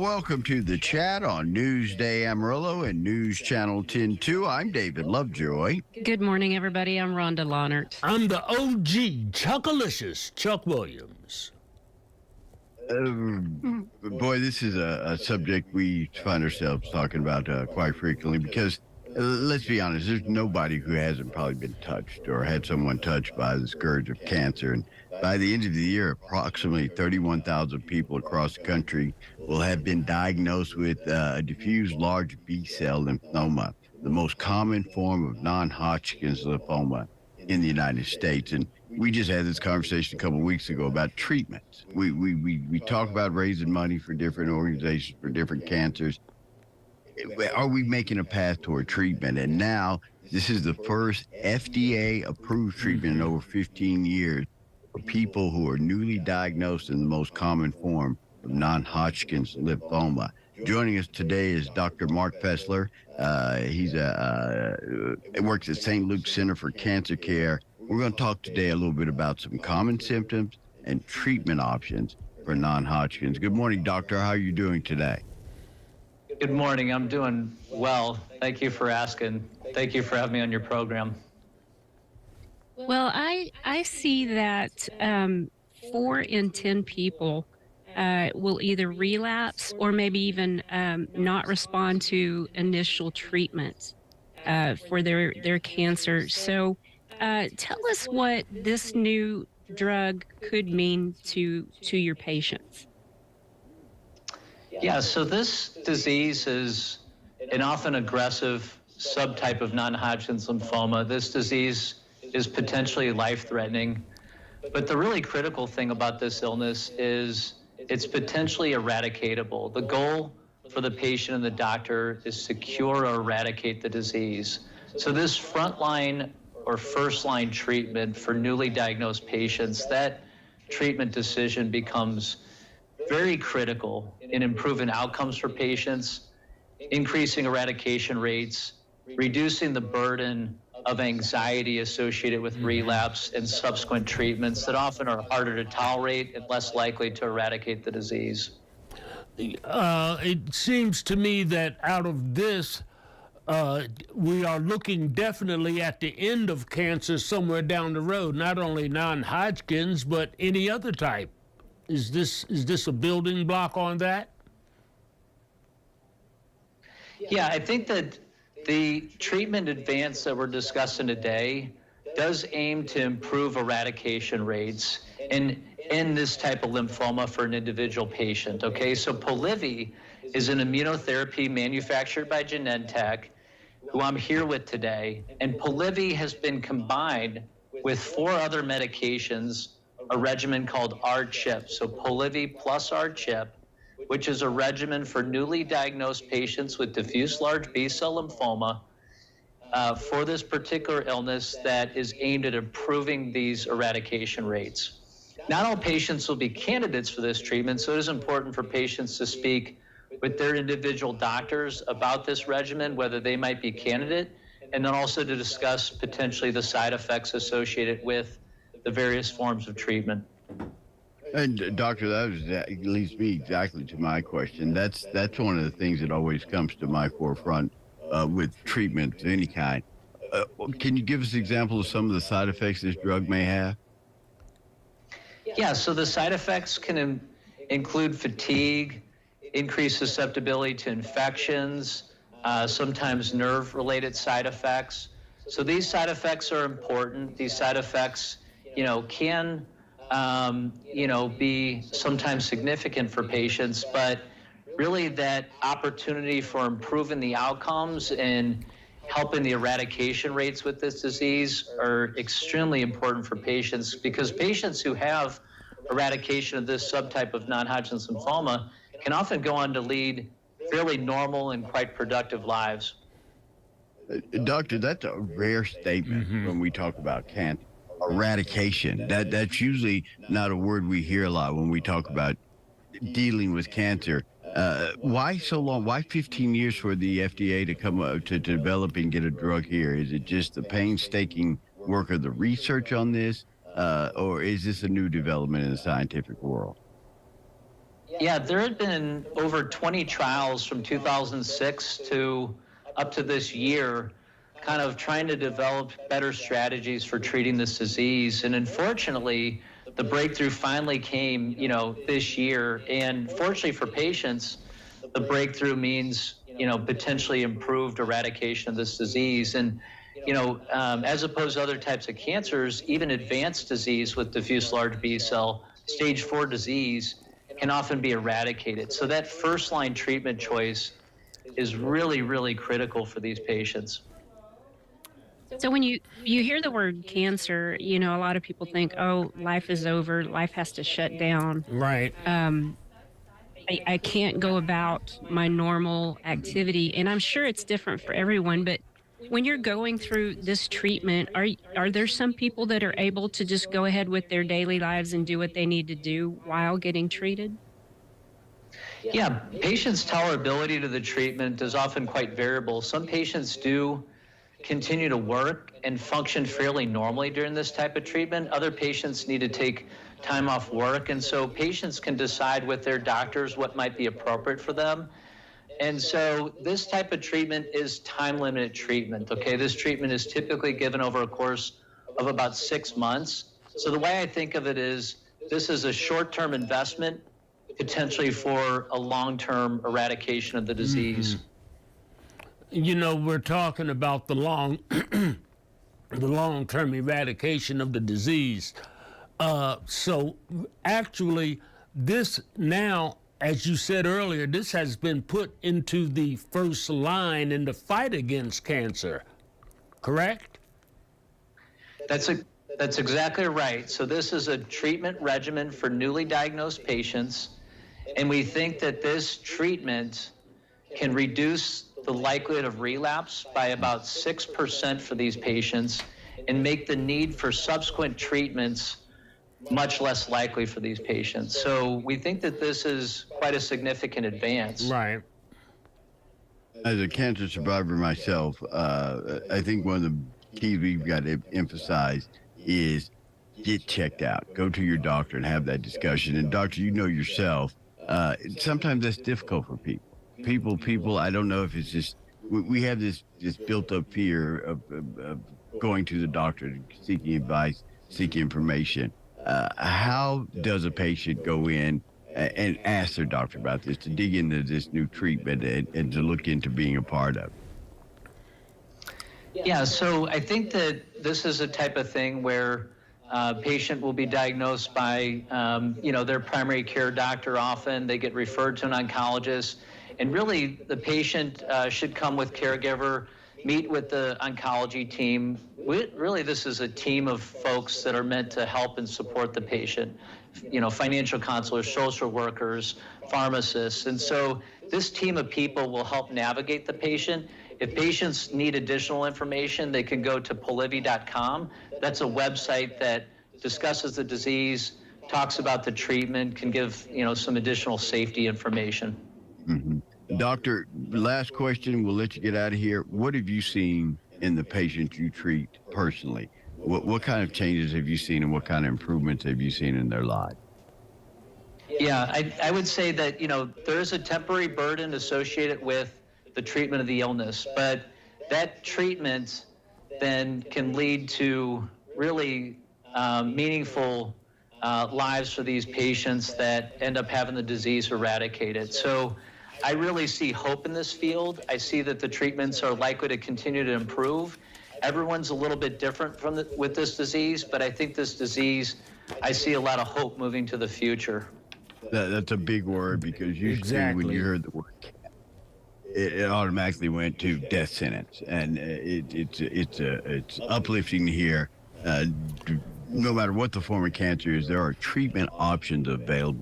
welcome to the chat on Newsday Amarillo and News Channel 10-2. I'm David Lovejoy. Good morning, everybody. I'm Rhonda Lahnert. I'm the OG, Chuckalicious, Chuck Williams. Boy, this is a subject we find ourselves talking about quite frequently because, let's be honest, there's nobody who hasn't probably been touched or had someone touched by the scourge of cancer. And by the end of the year, approximately 31,000 people across the country will have been diagnosed with a diffuse large B-cell lymphoma, the most common form of non-Hodgkin's lymphoma in the United States. And we just had this conversation a couple of weeks ago about treatments. We talk about raising money for different organizations for different cancers. Are we making a path toward treatment? And now this is the first FDA-approved treatment in over 15 years for people who are newly diagnosed in the most common form of non-Hodgkin's lymphoma. Joining us today is Dr. Mark Fessler. He works at St. Luke's Center for Cancer Care. We're going to talk today a little bit about some common symptoms and treatment options for non-Hodgkin's. Good morning, doctor. How are you doing today? Good morning. I'm doing well. Thank you for asking. Thank you for having me on your program. Well, I see that 4 in 10 people will either relapse or maybe even not respond to initial treatment for their cancer. So tell us what this new drug could mean to your patients. Yeah, so this disease is an often aggressive subtype of non-Hodgkin's lymphoma. This disease is potentially life-threatening, but the really critical thing about this illness is it's potentially eradicatable. The goal for the patient and the doctor is to cure or eradicate the disease. So this frontline or first-line treatment for newly diagnosed patients, that treatment decision becomes very critical in improving outcomes for patients, increasing eradication rates, reducing the burden of anxiety associated with relapse and subsequent treatments that often are harder to tolerate and less likely to eradicate the disease. It seems to me that out of this, we are looking definitely at the end of cancer somewhere down the road, not only non-Hodgkin's, but any other type. Is this a building block on that? Yeah, I think that the treatment advance that we're discussing today does aim to improve eradication rates in this type of lymphoma for an individual patient, okay? So Polivy is an immunotherapy manufactured by Genentech, who I'm here with today, and Polivy has been combined with 4 other medications, a regimen called R-CHIP, so Polivy plus R-CHIP, which is a regimen for newly diagnosed patients with diffuse large B-cell lymphoma for this particular illness that is aimed at improving these eradication rates. Not all patients will be candidates for this treatment, so it is important for patients to speak with their individual doctors about this regimen, whether they might be candidate, and then also to discuss potentially the side effects associated with the various forms of treatment. And doctor, that leads me exactly to my question. That's one of the things that always comes to my forefront with treatment of any kind. Can you give us an example of some of the side effects this drug may have? Yeah, so the side effects can include fatigue, increased susceptibility to infections, sometimes nerve-related side effects. So these side effects are important. These side effects, can be sometimes significant for patients, but really that opportunity for improving the outcomes and helping the eradication rates with this disease are extremely important for patients, because patients who have eradication of this subtype of non-Hodgkin's lymphoma can often go on to lead fairly normal and quite productive lives. Doctor, that's a rare statement when we talk about cancer. Eradication. That's usually not a word we hear a lot when we talk about dealing with cancer. Why so long? Why 15 years for the FDA to come up to develop and get a drug here? Is it just the painstaking work of the research on this, or is this a new development in the scientific world? Yeah, there had been over 20 trials from 2006 to up to this year, kind of trying to develop better strategies for treating this disease. And unfortunately, the breakthrough finally came, this year. And fortunately for patients, the breakthrough means, potentially improved eradication of this disease. And, as opposed to other types of cancers, even advanced disease with diffuse large B cell, stage 4 disease, can often be eradicated. So that first line treatment choice is really, really critical for these patients. So when you hear the word cancer, a lot of people think, oh, life is over, life has to shut down. Right. I can't go about my normal activity, and I'm sure it's different for everyone. But when you're going through this treatment, are there some people that are able to just go ahead with their daily lives and do what they need to do while getting treated? Yeah, patients' tolerability to the treatment is often quite variable. Some patients do continue to work and function fairly normally during this type of treatment. Other patients need to take time off work, and so patients can decide with their doctors what might be appropriate for them. And so this type of treatment is time-limited treatment, okay? This treatment is typically given over a course of about 6 months. So the way I think of it is this is a short-term investment, potentially for a long-term eradication of the disease. We're talking about the long-term eradication of the disease. So actually, this now, as you said earlier, this has been put into the first line in the fight against cancer, correct? That's exactly right. So this is a treatment regimen for newly diagnosed patients, and we think that this treatment can reduce the likelihood of relapse by about 6% for these patients and make the need for subsequent treatments much less likely for these patients. So we think that this is quite a significant advance. Right. As a cancer survivor myself, I think one of the keys we've got to emphasize is get checked out. Go to your doctor and have that discussion. And doctor, yourself, sometimes that's difficult for people. People, I don't know if it's just, we have this built up fear of going to the doctor, seeking advice, seeking information. How does a patient go in and ask their doctor about this, to dig into this new treatment and to look into being a part of it? Yeah, so I think that this is a type of thing where a patient will be diagnosed by, their primary care doctor often. They get referred to an oncologist. And really, the patient should come with caregiver, meet with the oncology team. Really, this is a team of folks that are meant to help and support the patient, financial counselors, social workers, pharmacists. And so this team of people will help navigate the patient. If patients need additional information, they can go to polivy.com. That's a website that discusses the disease, talks about the treatment, can give, some additional safety information. Mm-hmm. Doctor, last question, we'll let you get out of here. What have you seen in the patients you treat personally? What kind of changes have you seen, and what kind of improvements have you seen in their lives? Yeah, I would say that, there is a temporary burden associated with the treatment of the illness, but that treatment then can lead to really meaningful lives for these patients that end up having the disease eradicated. So I really see hope in this field. I see that the treatments are likely to continue to improve. Everyone's a little bit different with this disease, but I think this disease, I see a lot of hope moving to the future. That's a big word, because usually Exactly. when you heard the word, it automatically went to death sentence, and it's uplifting to hear. No matter what the form of cancer is, there are treatment options available.